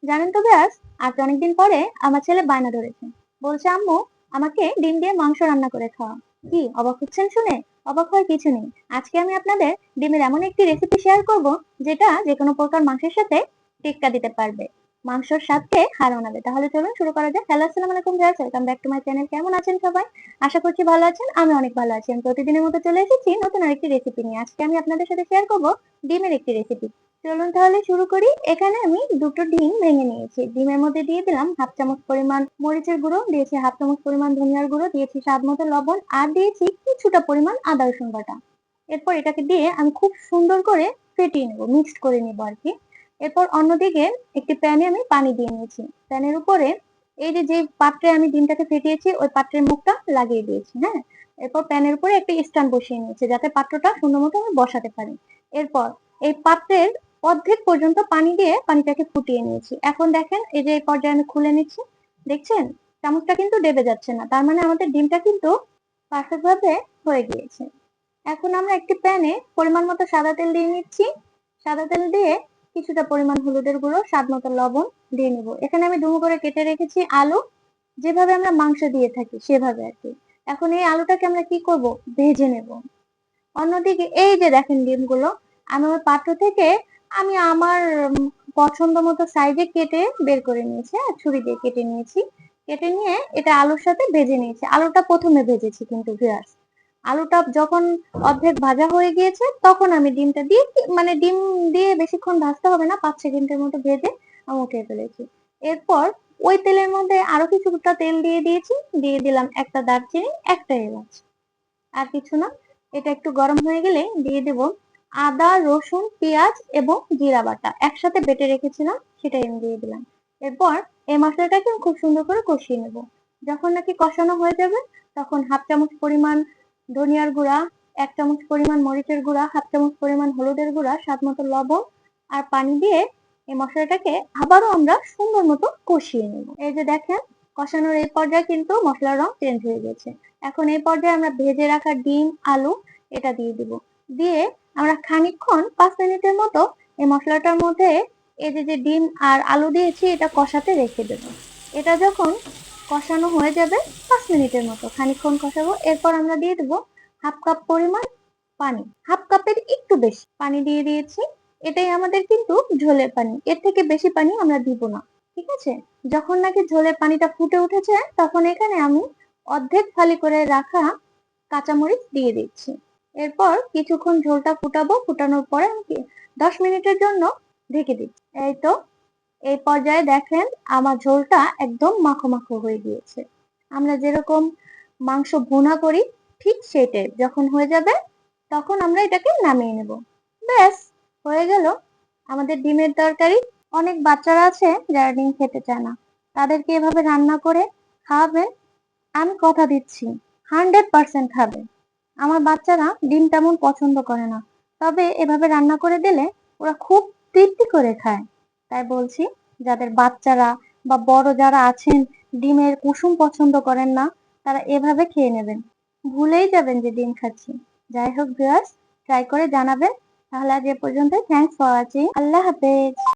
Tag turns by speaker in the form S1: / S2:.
S1: জানেন তো ব্যাস, আজ অনেকদিন পরে আমার ছেলে বায়না ধরেছে। বলছে, আম্মু আমাকে ডিম দিয়ে মাংস রান্না করে খাওয়া। কি অবাক হচ্ছেন শুনে? অবাক হওয়ার কিছু নেই। আজকে আমি আপনাদের ডিমের এমন একটি রেসিপি শেয়ার করব, যেটা যে কোনো প্রকার মাংসের সাথে টেক্কা দিতে পারবে, মাংসর স্বাদকে হার মানাবে। তাহলে চলুন শুরু করা যাক। হ্যালো, আসসালামু আলাইকুম viewers, welcome back to my channel. কেমন আছেন সবাই? আশা করছি ভালো আছেন। আমি অনেক ভালো আছি। আমি প্রতিদিনের মতো চলে এসেছি নতুন আরেকটি রেসিপি নিয়ে। আজকে আমি আপনাদের সাথে শেয়ার করব ডিমের একটি রেসিপি। চলুন তাহলে শুরু করি। এখানে আমি দুটো ডিম ভেঙে নিয়েছি। ডিমের মধ্যে দিয়ে দিলাম হাফ চামচ পরিমাণ মরিচের গুঁড়ো, দিয়েছি হাফ চামচ পরিমাণ ধনিয়ার গুঁড়ো, দিয়েছি স্বাদ মতো লবণ, আর দিয়েছি কিছুটা পরিমাণ আদা রসুন বাটা। এরপর এটাকে দিয়ে আমি খুব সুন্দর করে ফেটিয়ে নেবো, মিক্সড করে নেবো আর কি। এরপর অন্যদিকে একটি প্যানে আমি পানি দিয়ে নিয়েছি। প্যানের উপরে এই যে যে পাত্রে আমি ডিমটাকে ফেটিয়েছি ওই পাত্রের মুখটা লাগিয়ে দিয়েছি। হ্যাঁ, এরপর প্যানের উপরে একটি স্ট্যান্ড বসিয়ে নিয়েছি, যাতে পাত্রটা সুন্দর মতো আমি বসাতে পারি। এরপর এই পাত্রের অর্ধেক পর্যন্ত পানি দিয়ে পানিটাকে ফুটিয়ে নিয়েছি। এখন দেখেন, এই যে এই পর্যায়ে আমি খুলে নিচ্ছি। দেখছেন, চামচটা কিন্তু ডেবে যাচ্ছে না, তার মানে আমাদের ডিমটা কিন্তু পারফেক্ট ভাবে হয়ে গিয়েছে। এখন আমরা একটি প্যানে পরিমাণ মতো সাদা তেল দিয়ে নিচ্ছি। সাদা তেল দিয়ে কিছুটা পরিমাণ হলুদের গুঁড়ো, স্বাদ মতো লবণ দিয়ে নেব। এখানে আমি ডুমো করে কেটে রেখেছি আলু, যেভাবে আমরা মাংস দিয়ে থাকি সেভাবে আর কি। এখন এই আলুটাকে আমরা কি করব, ভেজে নেব। অন্যদিকে এই যে দেখেন ডিমগুলো আমি ওই পাত্র থেকে আমি আমার পছন্দ মতো সাইজে কেটে বের করে নিয়েছি। হ্যাঁ, ছুরি দিয়ে কেটে নিয়েছি। কেটে নিয়ে এটা আলুর সাথে ভেজে নিয়েছি। আলুটা প্রথমে ভেজেছি কিন্তু ভিউয়ার্স। আলুটা যখন অর্ধেক ভাজা হয়ে গিয়েছে তখন আমি ডিমটা দিয়ে মানে ডিম দিয়ে বেশিক্ষণ ভাজতে হবে না, 5 সেকেন্ডের মতো ভেজে আমি উঠিয়ে ফেলেছি। এরপর ওই তেলের মধ্যে আরো কিছুটা তেল দিয়ে দিয়েছি। দিয়ে দিলাম একটা দারচিনি, একটা এলাচ, আর কিছু না। এটা একটু গরম হয়ে গেলে দিয়ে দেব আদা রসুন পেঁয়াজ এবং জিরা বাটা, একসাথে বেটে রেখেছিলাম, সেটাই আমি দিয়ে দিলাম। এরপর এই মশলাটাকে খুব সুন্দর করে কষিয়ে নেব। যখন নাকি কষানো হয়ে যাবে তখন হাফ চামচ পরিমাণ ধনিয়ার গুঁড়া, 1 চামচ পরিমাণ মরিচের গুঁড়া, হাফ চামচ পরিমাণ হলুদের গুঁড়া, স্বাদ মতো লবণ আর পানি দিয়ে এই মশলাটাকে আবারও আমরা সুন্দর মতো কষিয়ে নেব। এই যে দেখেন, কষানোর এই পর্যায়ে কিন্তু মশলার রং চেঞ্জ হয়ে গেছে। এখন এই পর্যায়ে আমরা ভেজে রাখা ডিম আলু এটা দিয়ে দিব। দিয়ে আমরা খানিকক্ষণ 5 মিনিটের মতো এই মশলাটার মধ্যে এই যে যে ডিম আর আলু দিয়েছি এটা কষাতে রেখে দেব। এটা যখন কষানো হয়ে যাবে 5 মিনিটের মতো খানিকক্ষণ কষাবো, এরপর আমরা দিয়ে দেবো হাফ কাপ পরিমাণ পানি। হাফ কাপের একটু বেশি পানি দিয়ে দিয়েছি। এটাই আমাদের কিন্তু ঝোলের পানি, এর থেকে বেশি পানি আমরা দিব না। ঠিক আছে, যখন নাকি ঝোলের পানিটা ফুটে উঠেছে তখন এখানে আমি অর্ধেক ফালি করে রাখা কাঁচামরিচ দিয়ে দিচ্ছি। এরপর কিছুক্ষণ ঝোলটা ফুটাবো। ফুটানোর পরে আমি 10 মিনিটের জন্য ঢেকে দিচ্ছি। এই তো, এই পর্যায়ে দেখেন আমার ঝোলটা একদম মাখো মাখো হয়ে গিয়েছে। আমরা যেরকম মাংস ভুনা করি ঠিক সেটাই যখন হয়ে যাবে তখন আমরা এটাকে নামিয়ে নেব। ব্যাস, হয়ে গেল আমাদের ডিমের তরকারি। অনেক বাচ্চারা আছে যারা ডিম খেতে চায় না, তাদেরকে এভাবে রান্না করে খাওয়াবেন, আমি কথা দিচ্ছি 100% খাবে। আমার বাচ্চারা ডিম তেমন পছন্দ করে না, তবে এভাবে রান্না করে দিলে ওরা খুব তৃপ্তি করে খায়। তাই বলছি, যাদের বাচ্চারা বা বড় যারা আছেন ডিমের কুসুম পছন্দ করেন না, তারা এভাবে খেয়ে নেবেন, ভুলেই যাবেন যে ডিম খাচ্ছি। যাই হোক ভিউয়ার্স, ট্রাই করে জানাবেন। তাহলে আজ এ পর্যন্ত। Thanks for watching. আল্লাহ হাফেজ।